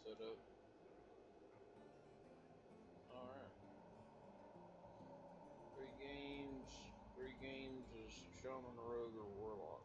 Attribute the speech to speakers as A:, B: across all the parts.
A: set up. Alright. Three games is Shaman, Rogue, or Warlock.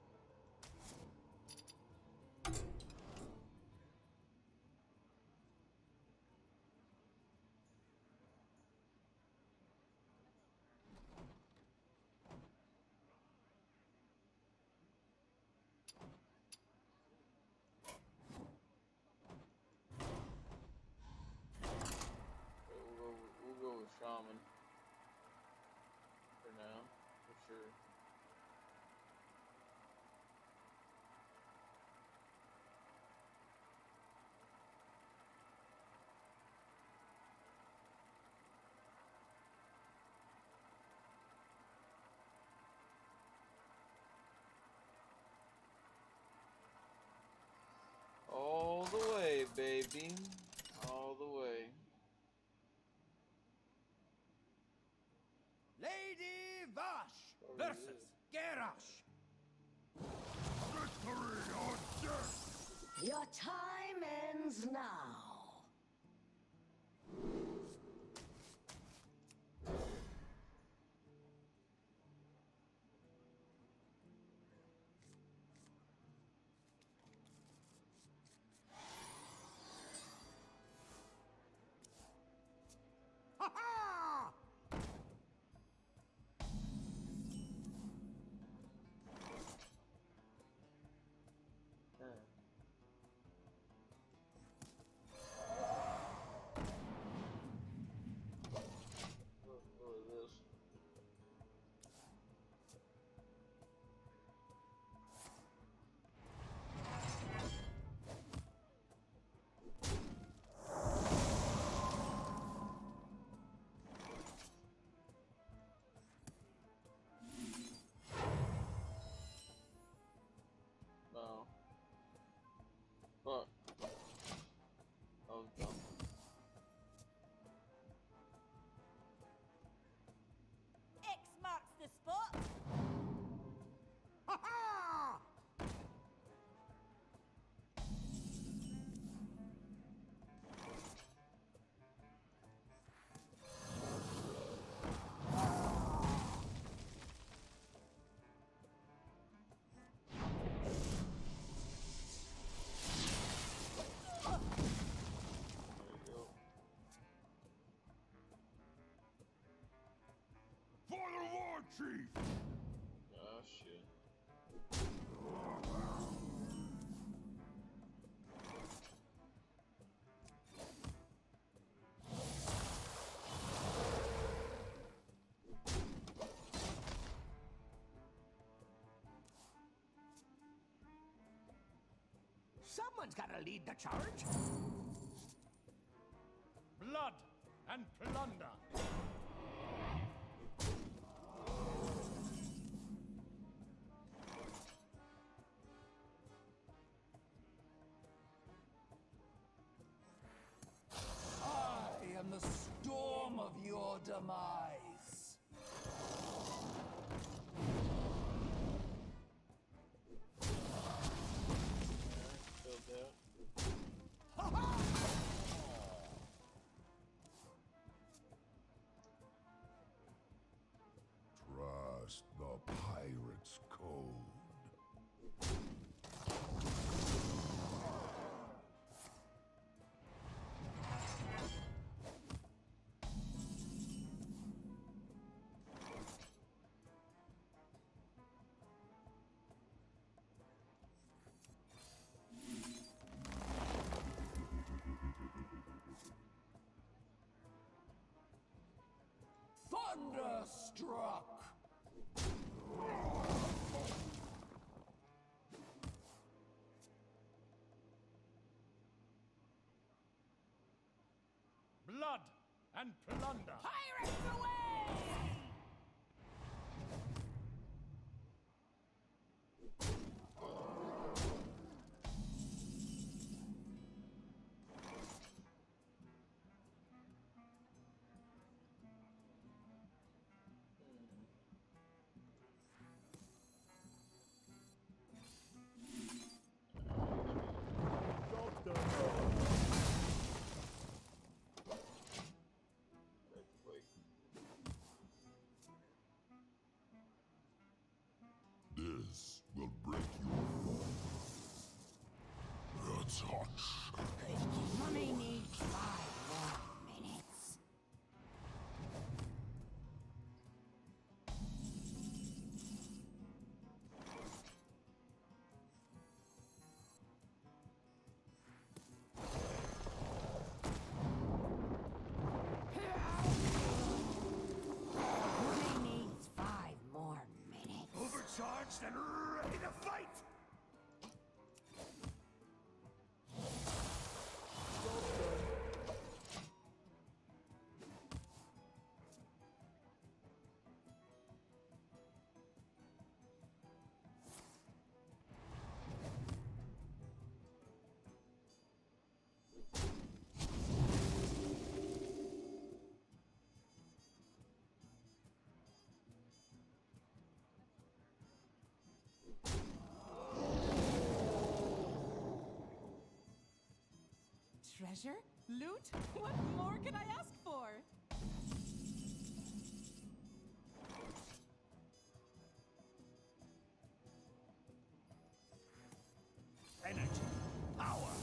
A: We'll go with Shaman for now, for sure. All the way, baby. All the way.
B: Lady Vash versus Gerash. Victory or death!
C: Your time ends now.
B: Ha ha!
A: What is this? No. Fuck. I was dumb.
D: X marks the spot.
B: Ha ha!
A: There you go.
B: For the War Chief!
A: Oh shit.
B: Someone's gotta lead the charge. Blood and plunder. I am the storm of your demise.
A: Killed that.
E: Trust the pirate's code.
B: Thunderstruck! Blood and plunder!
D: Pirates away!
F: Job's done.
B: charged and ready to fight!
F: Treasure? Loot? What more can I ask for?
B: Energy. Power.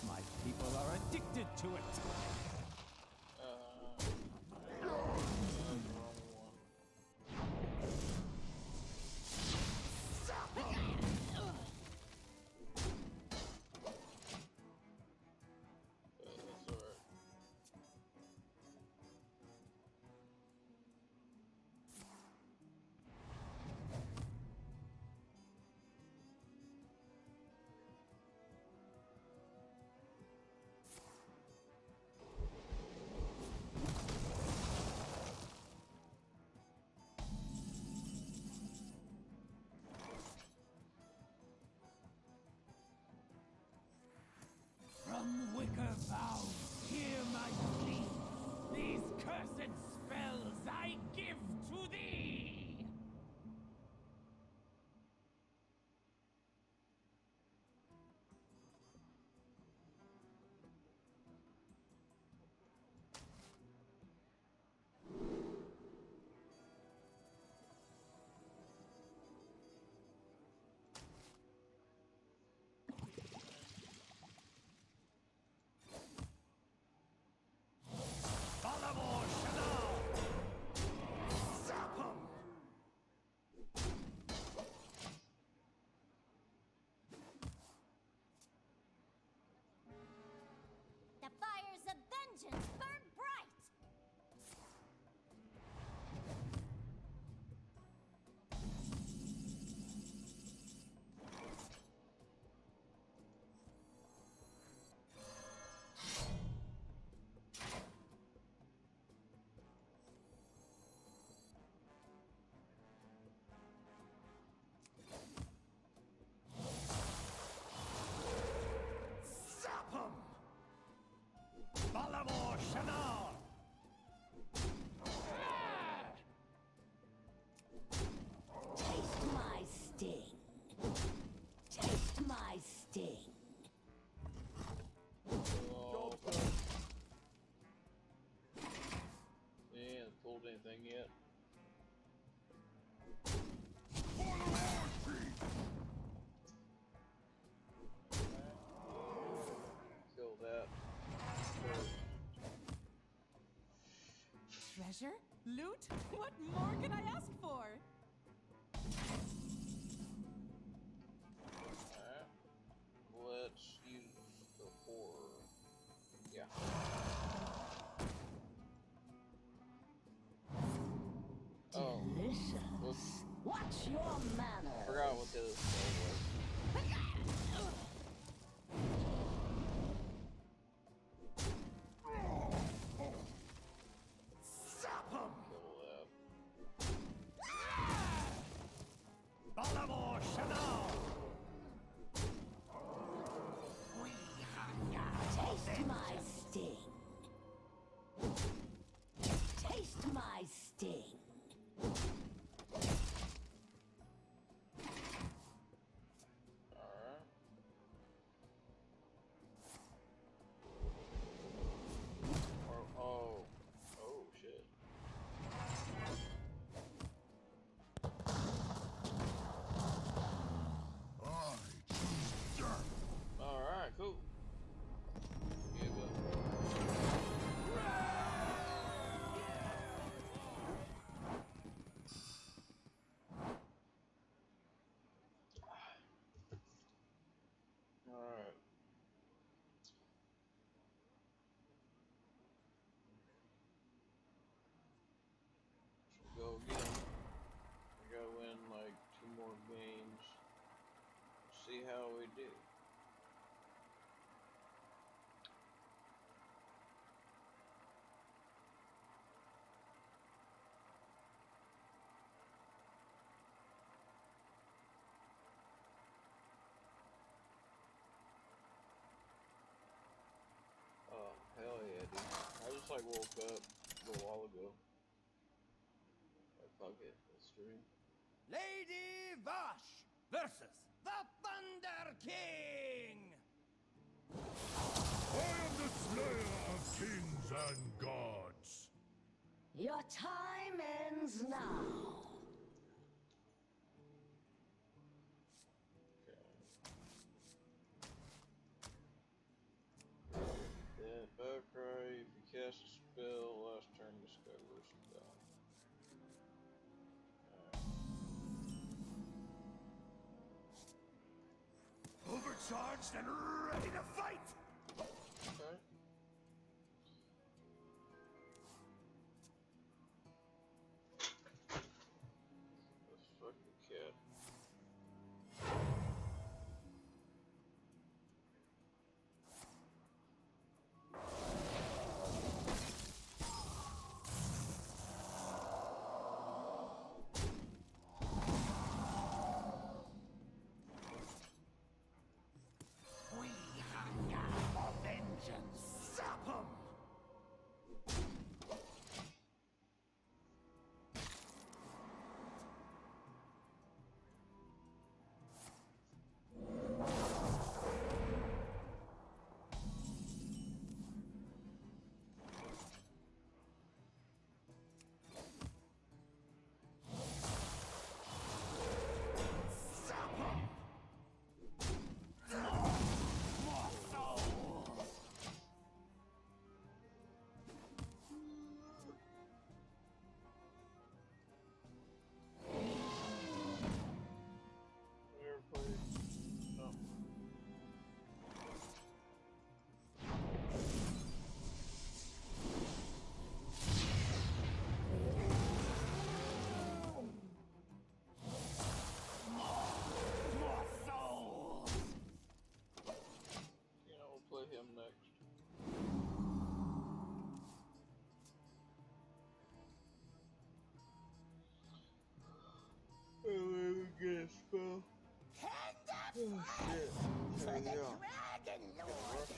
B: My people are addicted to it.
A: Wrong one. That's alright.
B: From Wicker Vow, hear my plea. These cursed spells I give to thee! Follow Chanel! Zap 'em!
D: The fires of vengeance burn bright!
B: Zap 'em! Follow Chanel!
C: Taste my sting. Taste my sting.
A: Oh. They ain't pulled anything yet. Kill that.
F: Treasure? Loot? What more can I ask for?
A: Alright. Let's use the horror. Yeah. Oh.
C: Delicious.
A: Whoops.
C: Watch your manners.
A: Forgot what the other spell was.
B: Zap 'em!
A: Kill that.
B: Follow Chanel!
C: Taste my sting. Taste my sting.
A: Alright. how we do. Oh, hell yeah, dude. I just like woke up a little while ago. Fuck it, let's stream.
B: Lady Vash versus the Thunder King!
E: I am the slayer of kings and gods.
C: Your time ends now.
A: Then Backcry, if you cast a spell, last turn discover a spell.
E: Overcharged and ready to fight.
A: Okay. Let's fuck the cat.
B: We hunger for vengeance! Zap 'em!
A: Never played. No.
B: More souls!
A: You know, we'll play him next. Get a spell. Oh shit. Hell yeah.
C: Dragon Lord.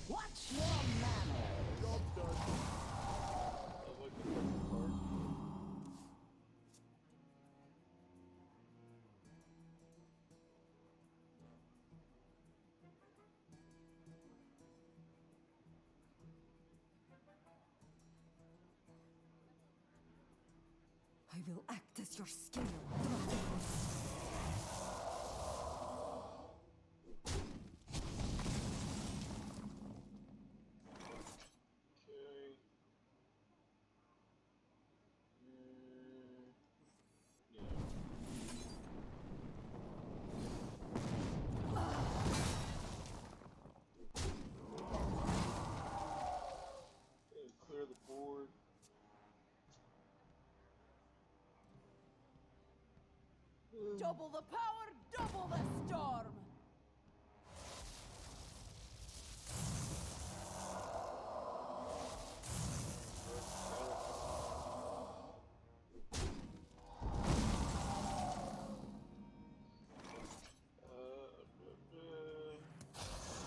C: Watch your manners.
A: Job done. Sounds like the perfect card.
F: I will act as your skinner, dragon.
A: Okay. Yeah. Okay, clear the board.
F: Double the power, double the storm!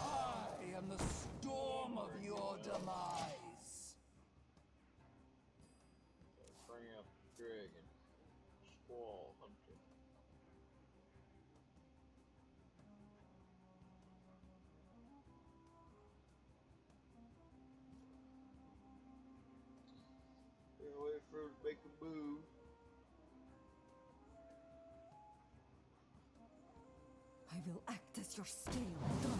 B: I am the storm of your demise!
A: Bring out the dragon. Squall hunter. Gonna wait for her to make a move.
F: You're still done.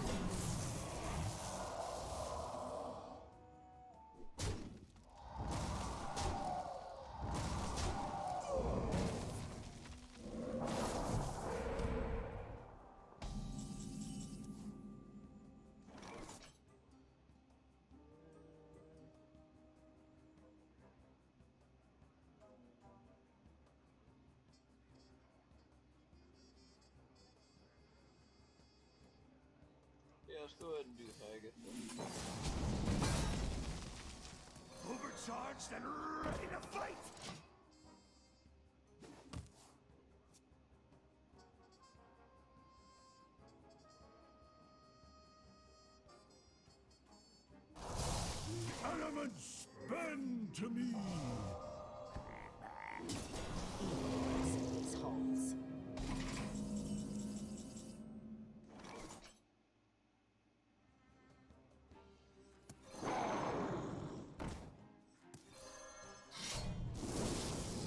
A: Yeah, let's go ahead and do Hagatha.
E: Overcharged and ready to fight! The elements bend to me!
C: These holes.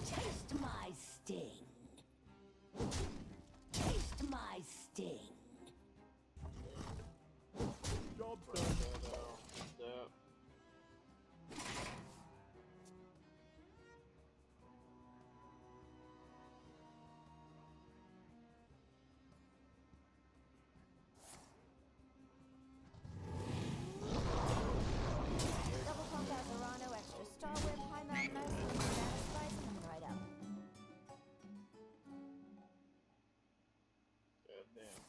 C: Taste my sting. Taste my sting.
E: Job's
A: That
E: done.
A: out. That.
D: Double pump out Verano, extra Star Whip, High Mountain Ice, Banana Spice, coming right up.
A: God damn.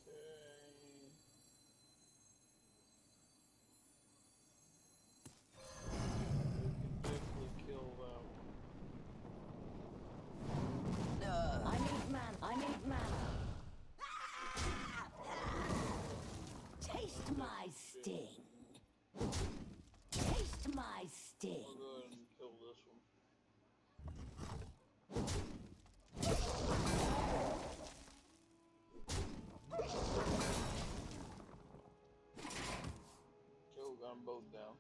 A: Okay. We can definitely kill them.
C: I need mana. I need mana. Taste my sting. Taste my sting.
A: We'll go ahead and kill this one. Joe got them both down.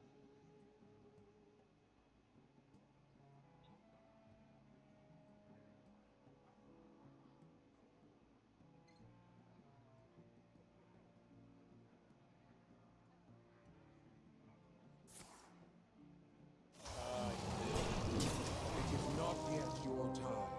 A: Ah, you did.
B: It is not yet your time.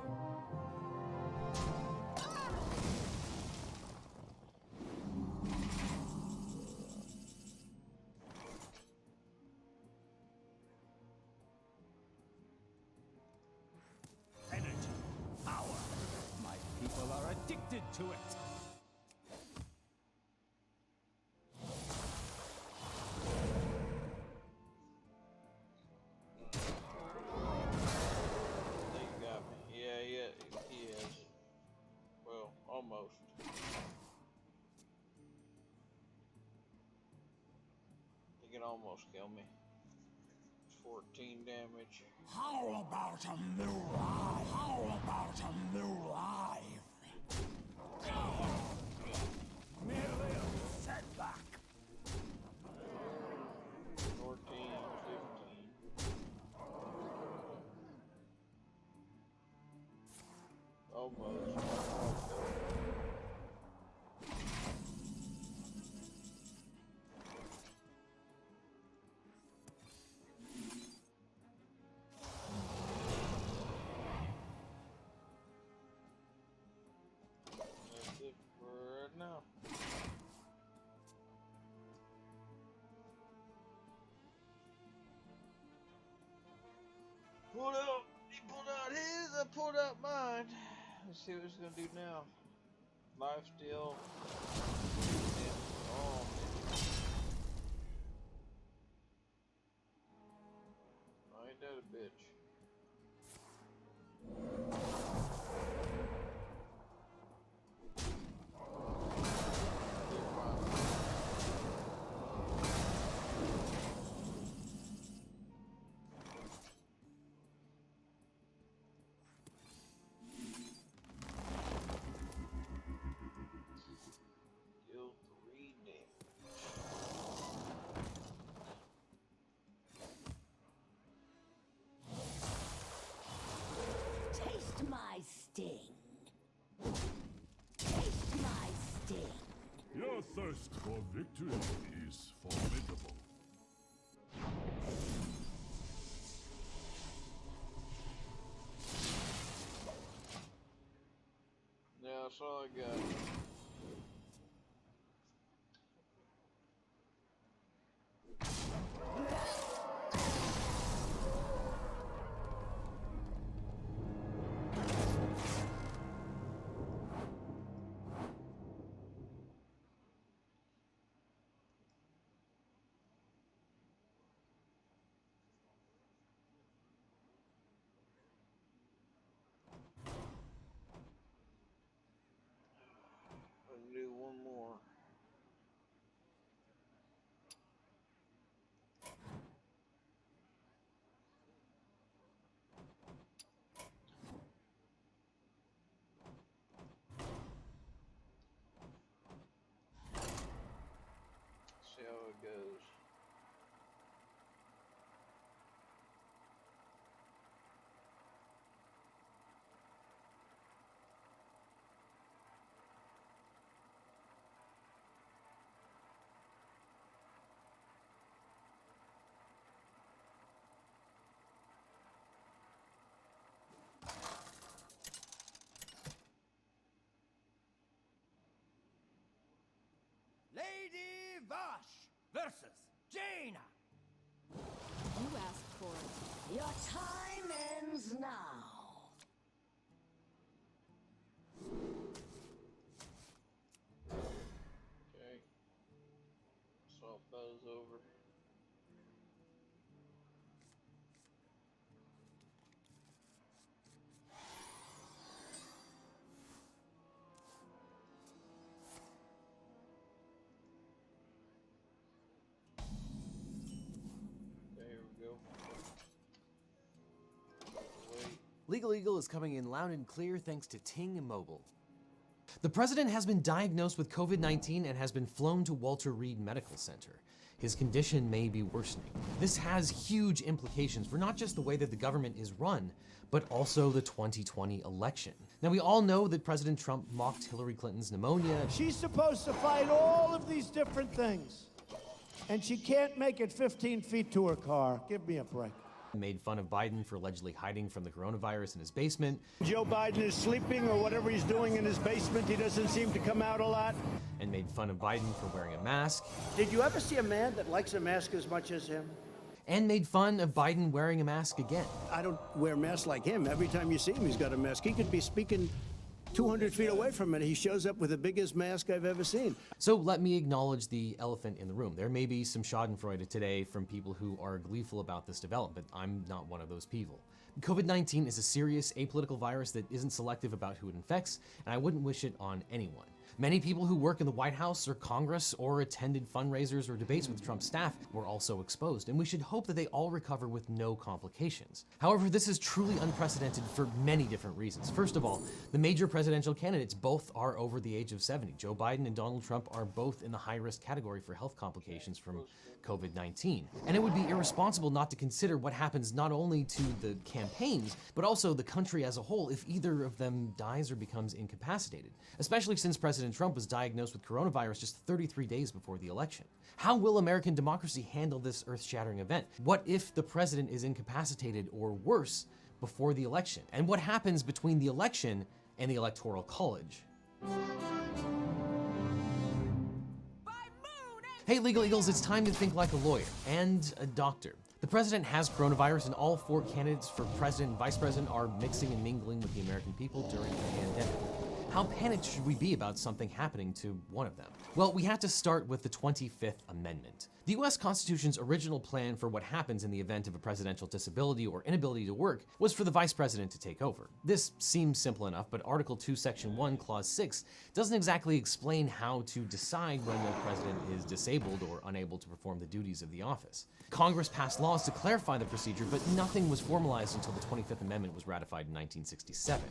E: Energy. Power.
B: My people are addicted to it.
A: They got me. Yeah, he is. Well, almost. He can almost kill me. It's 14 damage.
E: How about a new life? How about a new life? Merely a setback.
A: 14, 15. Almost. That's it for right now. Pulled out. He pulled out his. I pulled out mine. Let's see what he's gonna do now. Life steal. Oh, ain't that a bitch?
E: quest for victory is formidable.
A: Yeah, that's all I got. I can do one more. See how it goes.
B: Lady Vash versus Jaina.
F: You asked for it.
C: Your time ends now.
A: Okay. Swap those over. Okay, here we go. Wait.
G: Legal Eagle is coming in loud and clear thanks to Ting Mobile. The president has been diagnosed with COVID-19 and has been flown to Walter Reed Medical Center. His condition may be worsening. This has huge implications for not just the way that the government is run, but also the 2020 election. Now, we all know that President Trump mocked Hillary Clinton's pneumonia.
H: She's supposed to fight all of these different things, and she can't make it 15 feet to her car. Give me a break.
G: Made fun of Biden for allegedly hiding from the coronavirus in his basement.
H: Joe Biden is sleeping or whatever he's doing in his basement. He doesn't seem to come out a lot.
G: And made fun of Biden for wearing a mask.
H: Did you ever see a man that likes a mask as much as him?
G: And made fun of Biden wearing a mask again.
H: I don't wear masks like him. Every time you see him, he's got a mask. He could be speaking 200 feet away from it. He shows up with the biggest mask I've ever seen.
G: So let me acknowledge the elephant in the room. There may be some schadenfreude today from people who are gleeful about this development. I'm not one of those people. COVID-19 is a serious apolitical virus that isn't selective about who it infects, and I wouldn't wish it on anyone. Many people who work in the White House or Congress or attended fundraisers or debates with Trump's staff were also exposed, and we should hope that they all recover with no complications. However, this is truly unprecedented for many different reasons. First of all, the major presidential candidates both are over the age of 70. Joe Biden and Donald Trump are both in the high-risk category for health complications from COVID-19. And it would be irresponsible not to consider what happens not only to the campaigns, but also the country as a whole if either of them dies or becomes incapacitated, especially since President Trump was diagnosed with coronavirus just 33 days before the election. How will American democracy handle this earth-shattering event? What if the president is incapacitated or worse before the election? And what happens between the election and the Electoral College? Hey, Legal Eagles, it's time to think like a lawyer and a doctor. The president has coronavirus, and all four candidates for president and vice president are mixing and mingling with the American people during the pandemic. How panicked should we be about something happening to one of them? Well, we have to start with the 25th Amendment. The US Constitution's original plan for what happens in the event of a presidential disability or inability to work was for the vice president to take over. This seems simple enough, but Article 2, Section 1, Clause 6 doesn't exactly explain how to decide when the president is disabled or unable to perform the duties of the office. Congress passed laws to clarify the procedure, but nothing was formalized until the 25th Amendment was ratified in 1967.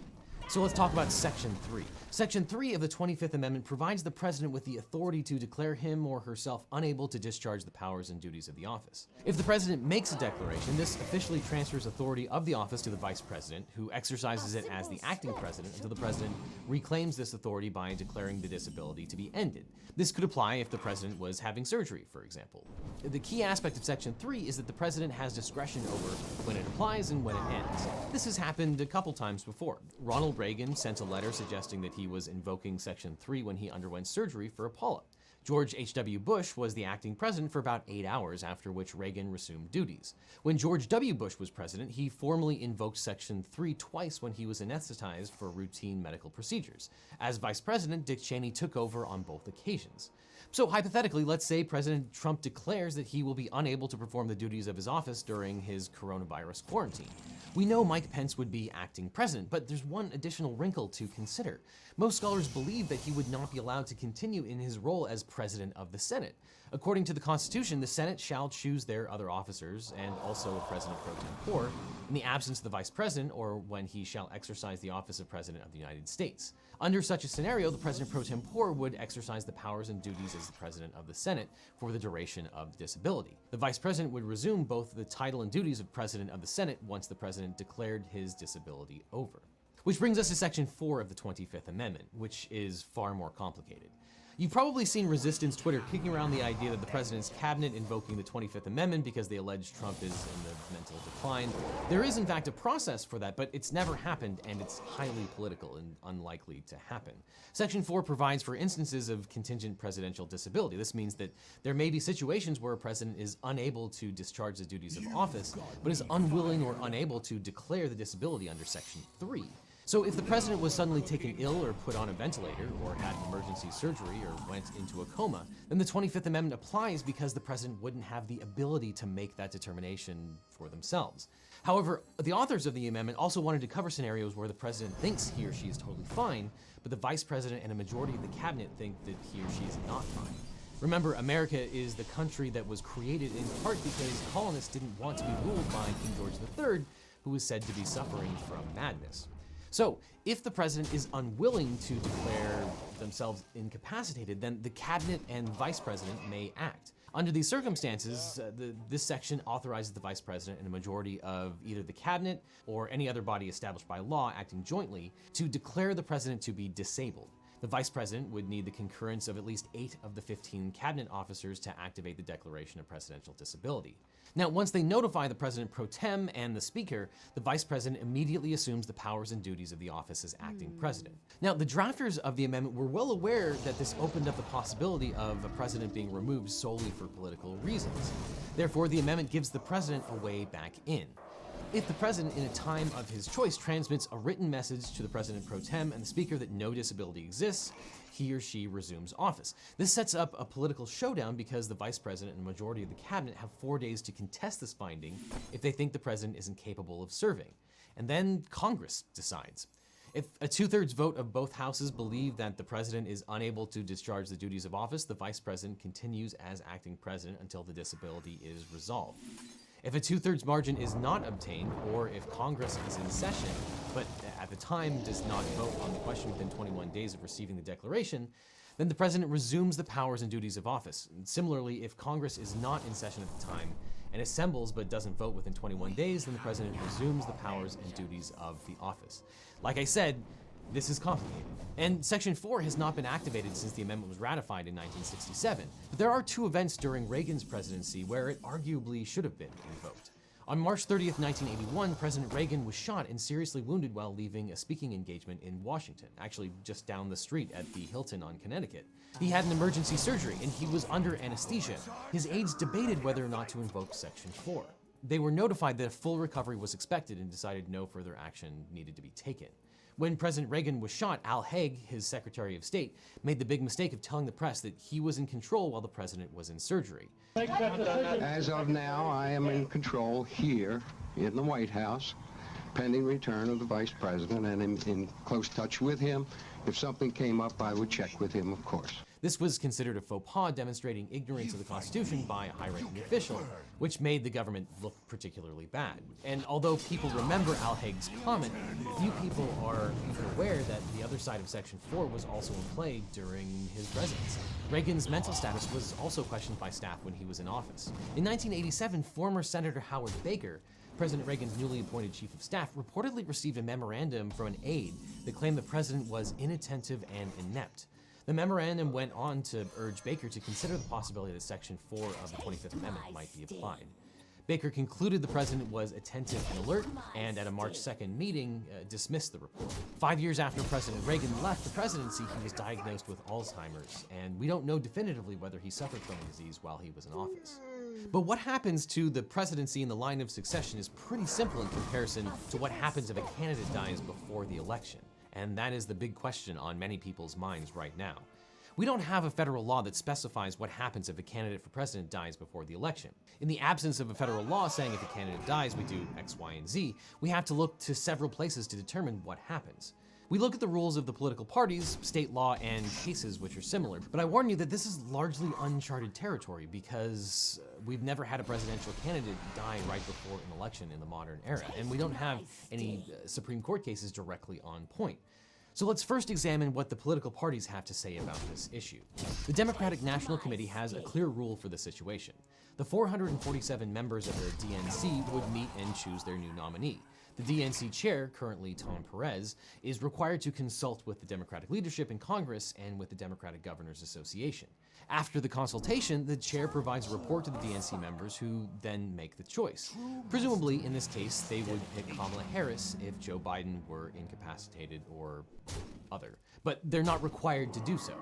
G: So let's talk about Section 3. Section 3 of the 25th Amendment provides the president with the authority to declare him or herself unable to discharge the powers and duties of the office. If the president makes a declaration, this officially transfers authority of the office to the vice president, who exercises it as the acting president until the president reclaims this authority by declaring the disability to be ended. This could apply if the president was having surgery, for example. The key aspect of Section 3 is that the president has discretion over when it applies and when it ends. This has happened a couple times before. Ronald Reagan sent a letter suggesting that he was invoking Section 3 when he underwent surgery for a polyp. George H.W. Bush was the acting president for about 8 hours, after which Reagan resumed duties. When George W. Bush was president, he formally invoked Section 3 twice when he was anesthetized for routine medical procedures. As vice president, Dick Cheney took over on both occasions. So hypothetically, let's say President Trump declares that he will be unable to perform the duties of his office during his coronavirus quarantine. We know Mike Pence would be acting president, but there's one additional wrinkle to consider. Most scholars believe that he would not be allowed to continue in his role as president of the Senate. According to the Constitution, the Senate shall choose their other officers and also a president pro tempore in the absence of the vice president or when he shall exercise the office of president of the United States. Under such a scenario, the president pro tempore would exercise the powers and duties as the president of the Senate for the duration of the disability. The vice president would resume both the title and duties of president of the Senate once the president declared his disability over. Which brings us to Section 4 of the 25th Amendment, which is far more complicated. You've probably seen resistance Twitter kicking around the idea that the president's cabinet invoking the 25th Amendment because they allege Trump is in the mental decline. There is in fact a process for that, but it's never happened and it's highly political and unlikely to happen. Section 4 provides for instances of contingent presidential disability. This means that there may be situations where a president is unable to discharge the duties of office, but is unwilling or unable to declare the disability under Section 3. So if the president was suddenly taken ill or put on a ventilator or had emergency surgery or went into a coma, then the 25th Amendment applies because the president wouldn't have the ability to make that determination for themselves. However, the authors of the amendment also wanted to cover scenarios where the president thinks he or she is totally fine, but the vice president and a majority of the cabinet think that he or she is not fine. Remember, America is the country that was created in part because colonists didn't want to be ruled by King George III, who was said to be suffering from madness. So, if the president is unwilling to declare themselves incapacitated, then the cabinet and vice president may act. Under these circumstances, this section authorizes the vice president and a majority of either the cabinet or any other body established by law acting jointly to declare the president to be disabled. The vice president would need the concurrence of at least 8 of the 15 cabinet officers to activate the declaration of presidential disability. Now, once they notify the president pro tem and the speaker, the vice president immediately assumes the powers and duties of the office as acting president. Now, the drafters of the amendment were well aware that this opened up the possibility of a president being removed solely for political reasons. Therefore, the amendment gives the president a way back in. If the president, in a time of his choice, transmits a written message to the president pro tem and the speaker that no disability exists, he or she resumes office. This sets up a political showdown because the vice president and the majority of the cabinet have 4 days to contest this finding if they think the president is incapable of serving. And then Congress decides. If a 2/3 vote of both houses believe that the president is unable to discharge the duties of office, the vice president continues as acting president until the disability is resolved. If a 2/3 margin is not obtained, or if Congress is in session, but at the time does not vote on the question within 21 days of receiving the declaration, then the president resumes the powers and duties of office. And similarly, if Congress is not in session at the time and assembles but doesn't vote within 21 days, then the president resumes the powers and duties of the office. Like I said, this is complicated. And Section 4 has not been activated since the amendment was ratified in 1967. But there are 2 events during Reagan's presidency where it arguably should have been invoked. On March 30th, 1981, President Reagan was shot and seriously wounded while leaving a speaking engagement in Washington, actually just down the street at the Hilton on Connecticut. He had an emergency surgery and he was under anesthesia. His aides debated whether or not to invoke Section 4. They were notified that a full recovery was expected and decided no further action needed to be taken. When President Reagan was shot, Al Haig, his Secretary of State, made the big mistake of telling the press that he was in control while the president was in surgery.
I: As of now, I am in control here in the White House, pending return of the Vice President, and in close touch with him If something came up, I would check with him, of course.
G: This was considered a faux pas demonstrating ignorance of the Constitution by a high-ranking official, which made the government look particularly bad. And although people remember Al Haig's comment, few people are even aware that the other side of Section 4 was also in play during his presidency. Reagan's mental status was also questioned by staff when he was in office. In 1987, former Senator Howard Baker, President Reagan's newly appointed chief of staff, reportedly received a memorandum from an aide that claimed the president was inattentive and inept. The memorandum went on to urge Baker to consider the possibility that Section 4 of the 25th Amendment might be applied. Baker concluded the president was attentive and alert, and at a March 2nd meeting, dismissed the report. 5 years after President Reagan left the presidency, he was diagnosed with Alzheimer's, and we don't know definitively whether he suffered from the disease while he was in office. But what happens to the presidency in the line of succession is pretty simple in comparison to what happens if a candidate dies before the election. And that is the big question on many people's minds right now. We don't have a federal law that specifies what happens if a candidate for president dies before the election. In the absence of a federal law saying if a candidate dies, we do X, Y, and Z, we have to look to several places to determine what happens. We look at the rules of the political parties, state law, and cases which are similar, but I warn you that this is largely uncharted territory because we've never had a presidential candidate die right before an election in the modern era, and we don't have any Supreme Court cases directly on point. So let's first examine what the political parties have to say about this issue. The Democratic National Committee has a clear rule for the situation. The 447 members of the DNC would meet and choose their new nominee. The DNC chair, currently Tom Perez, is required to consult with the Democratic leadership in Congress and with the Democratic Governors Association. After the consultation, the chair provides a report to the DNC members who then make the choice. Presumably, in this case, they would pick Kamala Harris if Joe Biden were incapacitated or other. But they're not required to do so.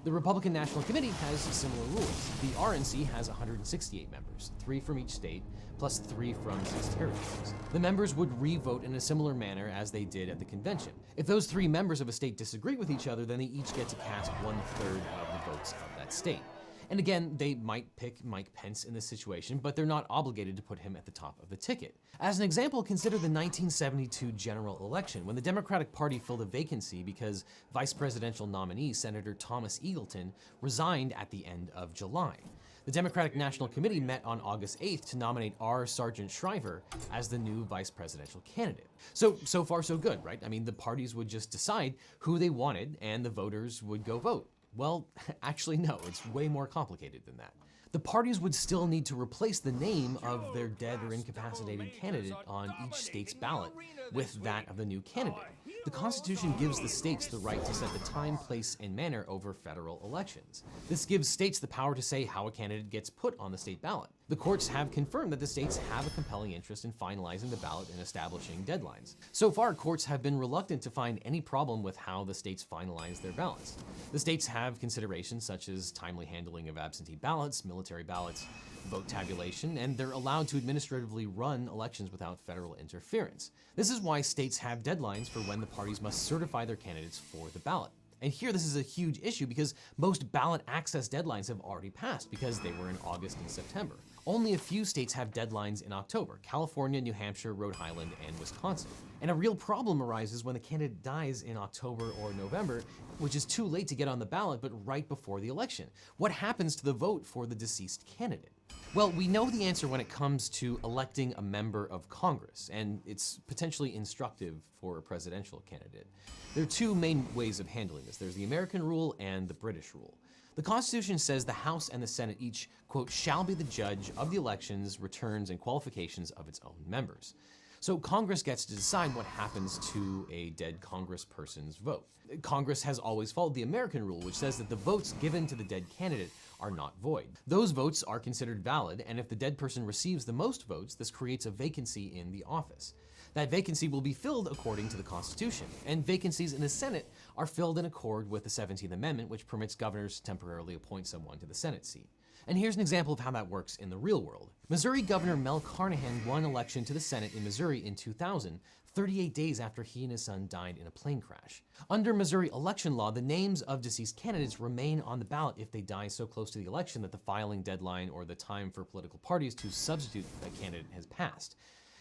G: The Republican National Committee has similar rules. The RNC has 168 members, 3 from each state, plus 3 from 6 territories. The members would re-vote in a similar manner as they did at the convention. If those 3 members of a state disagree with each other, then they each get to cast 1/3 of the votes of that state. And again, they might pick Mike Pence in this situation, but they're not obligated to put him at the top of the ticket. As an example, consider the 1972 general election, when the Democratic Party filled a vacancy because vice presidential nominee Senator Thomas Eagleton resigned at the end of July. The Democratic National Committee met on August 8th to nominate R. Sargent Shriver as the new vice presidential candidate. So far so good, right? I mean, the parties would just decide who they wanted and the voters would go vote. Well, actually no, it's way more complicated than that. The parties would still need to replace the name of their dead or incapacitated candidate on each state's ballot with that of the new candidate. The Constitution gives the states the right to set the time, place, and manner over federal elections. This gives states the power to say how a candidate gets put on the state ballot. The courts have confirmed that the states have a compelling interest in finalizing the ballot and establishing deadlines. So far, courts have been reluctant to find any problem with how the states finalize their ballots. The states have considerations such as timely handling of absentee ballots, military ballots, vote tabulation, and they're allowed to administratively run elections without federal interference. This is why states have deadlines for when the parties must certify their candidates for the ballot. And here this is a huge issue because most ballot access deadlines have already passed because they were in August and September. Only a few states have deadlines in October: California, New Hampshire, Rhode Island, and Wisconsin. And a real problem arises when the candidate dies in October or November, which is too late to get on the ballot but right before the election. What happens to the vote for the deceased candidate? Well, we know the answer when it comes to electing a member of Congress, and it's potentially instructive for a presidential candidate. There are 2 main ways of handling this. There's the American rule and the British rule. The Constitution says the House and the Senate each, quote, shall be the judge of the elections, returns, and qualifications of its own members. So Congress gets to decide what happens to a dead congressperson's vote. Congress has always followed the American rule, which says that the votes given to the dead candidate are not void. Those votes are considered valid, and if the dead person receives the most votes, this creates a vacancy in the office. That vacancy will be filled according to the Constitution, and vacancies in the Senate are filled in accord with the 17th Amendment, which permits governors to temporarily appoint someone to the Senate seat. And here's an example of how that works in the real world. Missouri Governor Mel Carnahan won election to the Senate in Missouri in 2000, 38 days after he and his son died in a plane crash. Under Missouri election law, the names of deceased candidates remain on the ballot if they die so close to the election that the filing deadline or the time for political parties to substitute a candidate has passed.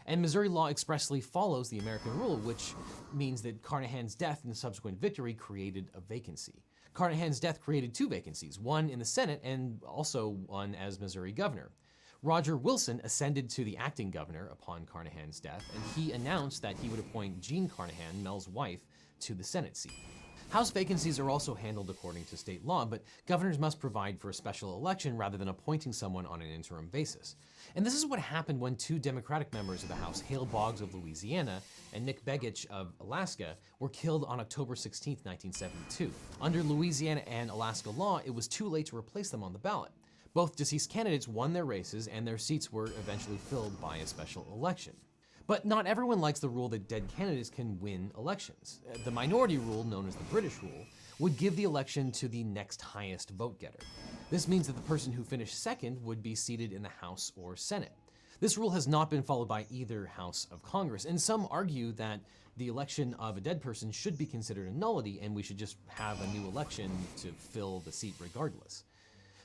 G: And Missouri law expressly follows the American rule, which means that Carnahan's death and subsequent victory created a vacancy. Carnahan's death created 2 vacancies, one in the Senate and also one as Missouri governor. Roger Wilson ascended to the acting governor upon Carnahan's death, and he announced that he would appoint Jean Carnahan, Mel's wife, to the Senate seat. House vacancies are also handled according to state law, but governors must provide for a special election rather than appointing someone on an interim basis. And this is what happened when 2 Democratic members of the House, Hale Boggs of Louisiana and Nick Begich of Alaska, were killed on October 16, 1972. Under Louisiana and Alaska law, it was too late to replace them on the ballot. Both deceased candidates won their races, and their seats were eventually filled by a special election. But not everyone likes the rule that dead candidates can win elections. The minority rule, known as the British rule, would give the election to the next highest vote getter. This means that the person who finished second would be seated in the House or Senate. This rule has not been followed by either House of Congress, and some argue that the election of a dead person should be considered a nullity and we should just have a new election to fill the seat regardless.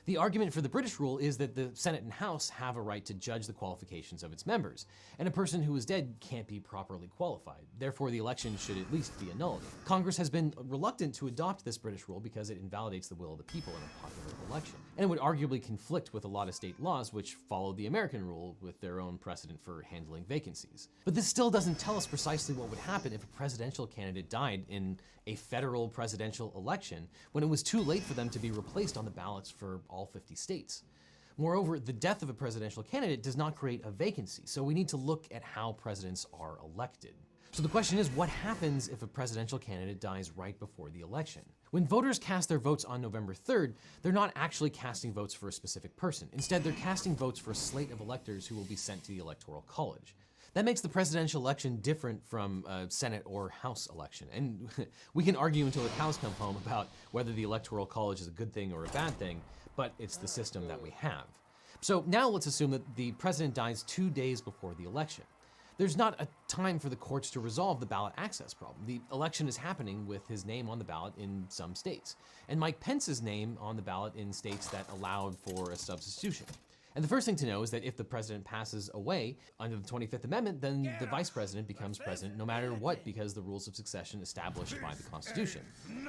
G: The argument for the British rule is that the Senate and House have a right to judge the qualifications of its members, and a person who is dead can't be properly qualified. Therefore, the election should at least be a nullity. Congress has been reluctant to adopt this British rule because it invalidates the will of the people in a popular election, and it would arguably conflict with a lot of state laws which follow the American rule with their own precedent for handling vacancies. But this still doesn't tell us precisely what would happen if a presidential candidate died in a federal presidential election when it was too late for them to be replaced on the ballots for all 50 states. Moreover, the death of a presidential candidate does not create a vacancy, so we need to look at how presidents are elected. So the question is, what happens if a presidential candidate dies right before the election? When voters cast their votes on November 3rd, they're not actually casting votes for a specific person. Instead, they're casting votes for a slate of electors who will be sent to the Electoral College. That makes the presidential election different from a Senate or House election. And we can argue until the cows come home about whether the Electoral College is a good thing or a bad thing, but it's the system that we have. So now let's assume that the president dies 2 days before the election. There's not a time for the courts to resolve the ballot access problem. The election is happening with his name on the ballot in some states, and Mike Pence's name on the ballot in states that allowed for a substitution. And the first thing to know is that if the president passes away under the 25th Amendment, then the vice president becomes president no matter what, because the rules of succession established by the Constitution.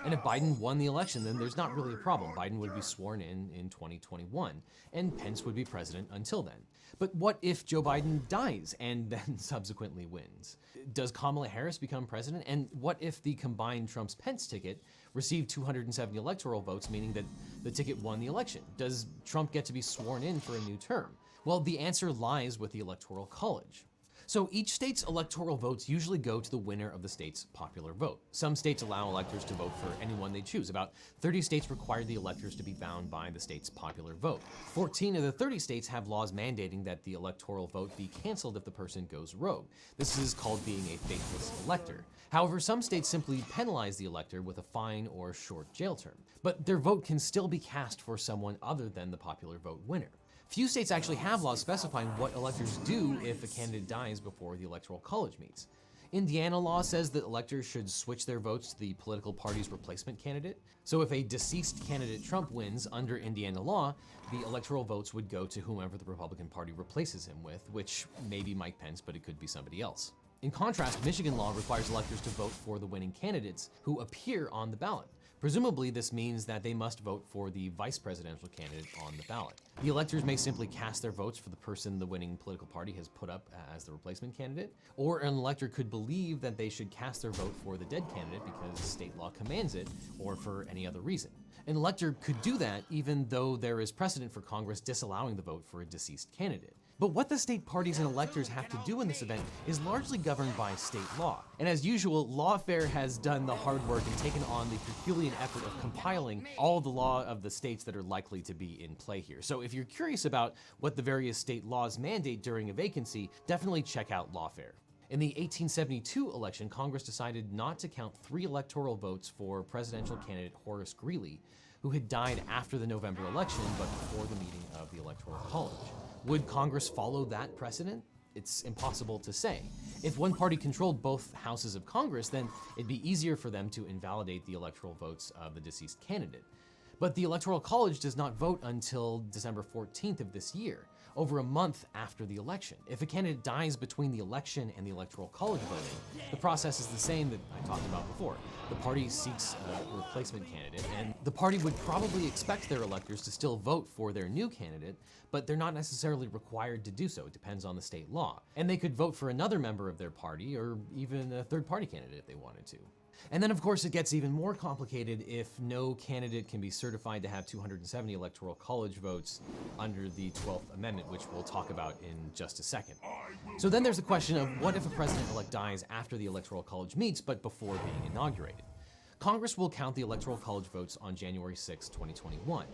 G: And if Biden won the election, then there's not really a problem. Biden would be sworn in 2021, and Pence would be president until then. But what if Joe Biden dies and then subsequently wins? Does Kamala Harris become president? And what if the combined Trump's-Pence ticket received 270 electoral votes, meaning that the ticket won the election? Does Trump get to be sworn in for a new term? Well, the answer lies with the Electoral College. So each state's electoral votes usually go to the winner of the state's popular vote. Some states allow electors to vote for anyone they choose. About 30 states require the electors to be bound by the state's popular vote. 14 of the 30 states have laws mandating that the electoral vote be canceled if the person goes rogue. This is called being a faithless elector. However, some states simply penalize the elector with a fine or short jail term. But their vote can still be cast for someone other than the popular vote winner. Few states actually have laws specifying what electors do if a candidate dies before the Electoral College meets. Indiana law says that electors should switch their votes to the political party's replacement candidate. So if a deceased candidate Trump wins under Indiana law, the electoral votes would go to whomever the Republican Party replaces him with, which may be Mike Pence, but it could be somebody else. In contrast, Michigan law requires electors to vote for the winning candidates who appear on the ballot. Presumably, this means that they must vote for the vice presidential candidate on the ballot. The electors may simply cast their votes for the person the winning political party has put up as the replacement candidate, or an elector could believe that they should cast their vote for the dead candidate because state law commands it, or for any other reason. An elector could do that even though there is precedent for Congress disallowing the vote for a deceased candidate. But what the state parties and electors have to do in this event is largely governed by state law. And as usual, Lawfare has done the hard work and taken on the Herculean effort of compiling all the law of the states that are likely to be in play here. So if you're curious about what the various state laws mandate during a vacancy, definitely check out Lawfare. In the 1872 election, Congress decided not to count 3 electoral votes for presidential candidate Horace Greeley, who had died after the November election but before the meeting of the Electoral College. Would Congress follow that precedent? It's impossible to say. If one party controlled both houses of Congress, then it'd be easier for them to invalidate the electoral votes of the deceased candidate. But the Electoral College does not vote until December 14th of this year. over a month after the election. If a candidate dies between the election and the Electoral College voting, the process is the same that I talked about before. The party seeks a replacement candidate, and the party would probably expect their electors to still vote for their new candidate, but they're not necessarily required to do so. It depends on the state law. And they could vote for another member of their party, or even a third-party candidate if they wanted to. And then, of course, it gets even more complicated if no candidate can be certified to have 270 Electoral College votes under the 12th Amendment, which we'll talk about in just a second. So then there's the question of what if a president-elect dies after the Electoral College meets, but before being inaugurated? Congress will count the Electoral College votes on January 6, 2021.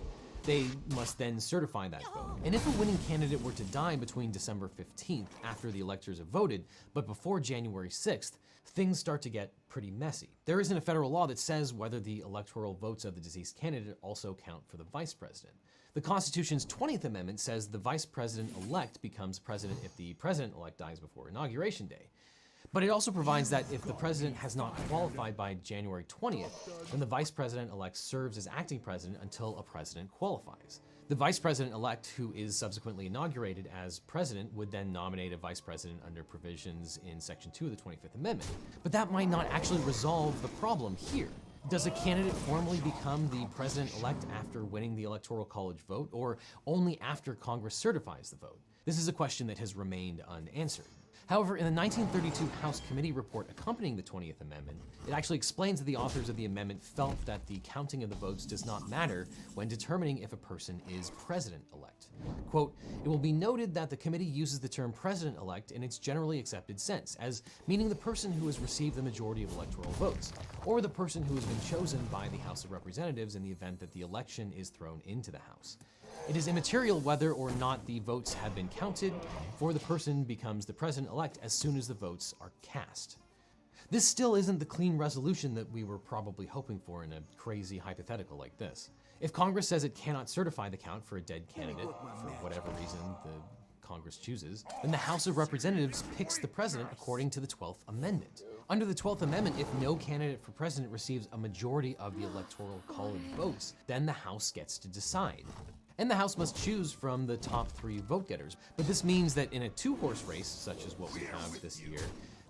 G: They must then certify that vote. And if a winning candidate were to die between December 15th, after the electors have voted, but before January 6th, things start to get pretty messy. There isn't a federal law that says whether the electoral votes of the deceased candidate also count for the vice president. The Constitution's 20th Amendment says the vice president-elect becomes president if the president-elect dies before Inauguration Day. But it also provides that if the president has not qualified by January 20th, then the vice president-elect serves as acting president until a president qualifies. The vice president-elect, who is subsequently inaugurated as president, would then nominate a vice president under provisions in Section 2 of the 25th Amendment. But that might not actually resolve the problem here. Does a candidate formally become the president-elect after winning the Electoral College vote, or only after Congress certifies the vote? This is a question that has remained unanswered. However, in the 1932 House Committee report accompanying the 20th Amendment, it actually explains that the authors of the amendment felt that the counting of the votes does not matter when determining if a person is president-elect. Quote, "It will be noted that the committee uses the term president-elect in its generally accepted sense, as meaning the person who has received the majority of electoral votes, or the person who has been chosen by the House of Representatives in the event that the election is thrown into the House. It is immaterial whether or not the votes have been counted, for the person becomes the president-elect as soon as the votes are cast." This still isn't the clean resolution that we were probably hoping for in a crazy hypothetical like this. If Congress says it cannot certify the count for a dead candidate, for whatever reason the Congress chooses, then the House of Representatives picks the president according to the 12th Amendment. Under the 12th Amendment, if no candidate for president receives a majority of the Electoral College votes, then the House gets to decide. And the House must choose from the top 3 vote-getters. But this means that in a 2-horse race, such as what we have this year,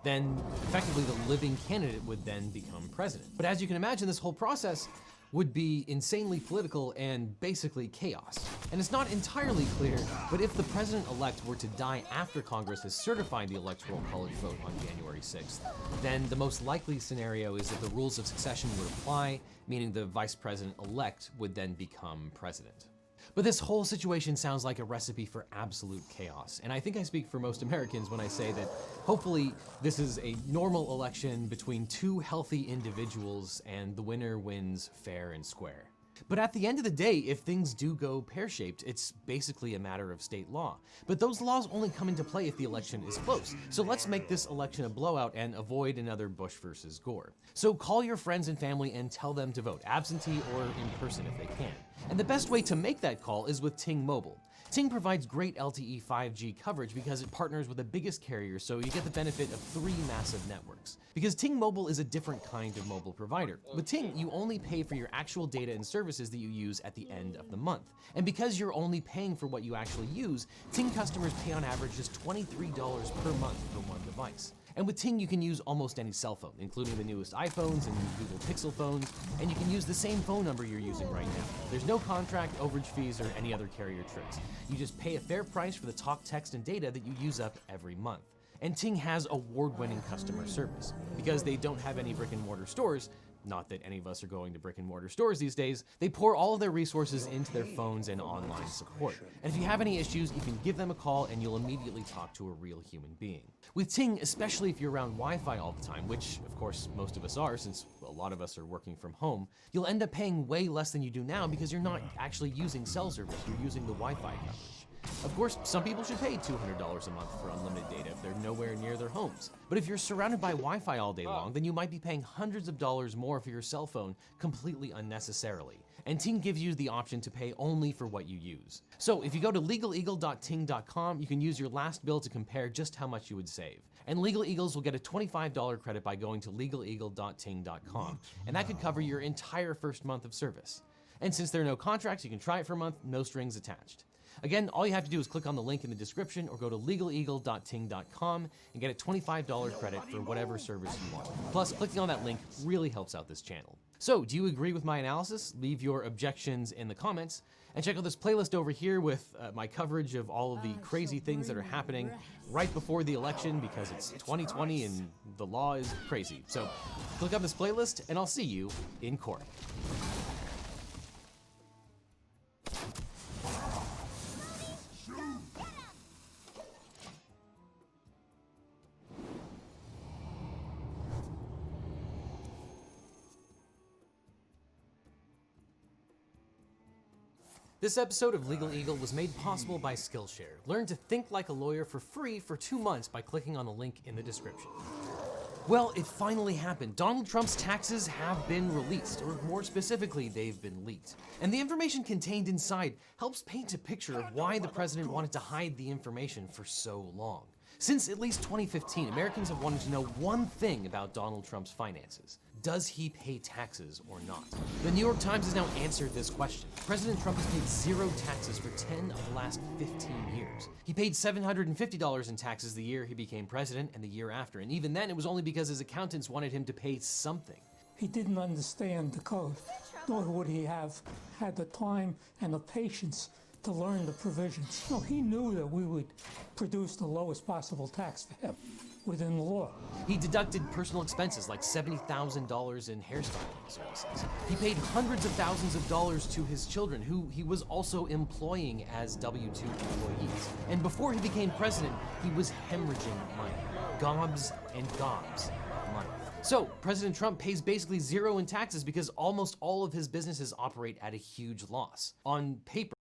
G: then effectively the living candidate would then become president. But as you can imagine, this whole process would be insanely political and basically chaos. And it's not entirely clear, but if the president-elect were to die after Congress has certified the Electoral College vote on January 6th, then the most likely scenario is that the rules of succession would apply, meaning the vice president-elect would then become president. But this whole situation sounds like a recipe for absolute chaos, and I think I speak for most Americans when I say that hopefully this is a normal election between 2 healthy individuals and the winner wins fair and square. But at the end of the day, if things do go pear-shaped, it's basically a matter of state law. But those laws only come into play if the election is close. So let's make this election a blowout and avoid another Bush versus Gore. So call your friends and family and tell them to vote, absentee or in person if they can. And the best way to make that call is with Ting Mobile. Ting provides great LTE 5G coverage because it partners with the biggest carrier, so you get the benefit of 3 massive networks. Because Ting Mobile is a different kind of mobile provider. With Ting, you only pay for your actual data and services that you use at the end of the month. And because you're only paying for what you actually use, Ting customers pay on average just $23 per month for one device. And with Ting, you can use almost any cell phone, including the newest iPhones and Google Pixel phones, and you can use the same phone number you're using right now. There's no contract, overage fees, or any other carrier tricks. You just pay a fair price for the talk, text, and data that you use up every month. And Ting has award-winning customer service. Because they don't have any brick-and-mortar stores, not that any of us are going to brick-and-mortar stores these days, they pour all of their resources into their phones and online support. And if you have any issues, you can give them a call and you'll immediately talk to a real human being. With Ting, especially if you're around Wi-Fi all the time, which of course most of us are since a lot of us are working from home, you'll end up paying way less than you do now because you're not actually using cell service, you're using the Wi-Fi coverage. Of course, some people should pay $200 a month for unlimited data if they're nowhere near their homes. But if you're surrounded by Wi-Fi all day long, then you might be paying hundreds of dollars more for your cell phone completely unnecessarily. And Ting gives you the option to pay only for what you use. So if you go to legaleagle.ting.com, you can use your last bill to compare just how much you would save. And Legal Eagles will get a $25 credit by going to legaleagle.ting.com. And that could cover your entire first month of service. And since there are no contracts, you can try it for a month, no strings attached. Again, all you have to do is click on the link in the description or go to legaleagle.ting.com and get a $25 credit for whatever service you want. Plus, clicking on that link really helps out this channel. So, do you agree with my analysis? Leave your objections in the comments, and check out this playlist over here with my coverage of all of the crazy things that are happening right before the election, because it's 2020 and the law is crazy. So, click on this playlist, and I'll see you in court. This episode of Legal Eagle was made possible by Skillshare. Learn to think like a lawyer for free for 2 months by clicking on the link in the description. Well, it finally happened. Donald Trump's taxes have been released, or more specifically, they've been leaked. And the information contained inside helps paint a picture of why the president wanted to hide the information for so long. Since at least 2015, Americans have wanted to know one thing about Donald Trump's finances. Does he pay taxes or not? The New York Times has now answered this question. President Trump has paid 0 taxes for 10 of the last 15 years. He paid $750 in taxes the year he became president and the year after, and even then it was only because his accountants wanted him to pay something.
J: He didn't understand the code, nor would he have had the time and the patience to learn the provisions. No, he knew that we would produce the lowest possible tax for him within the law.
G: He deducted personal expenses like $70,000 in hairstyling services. He paid hundreds of thousands of dollars to his children, who he was also employing as W-2 employees. And before he became president, he was hemorrhaging money. Gobs and gobs of money. So, President Trump pays basically 0 in taxes because almost all of his businesses operate at a huge loss. On paper,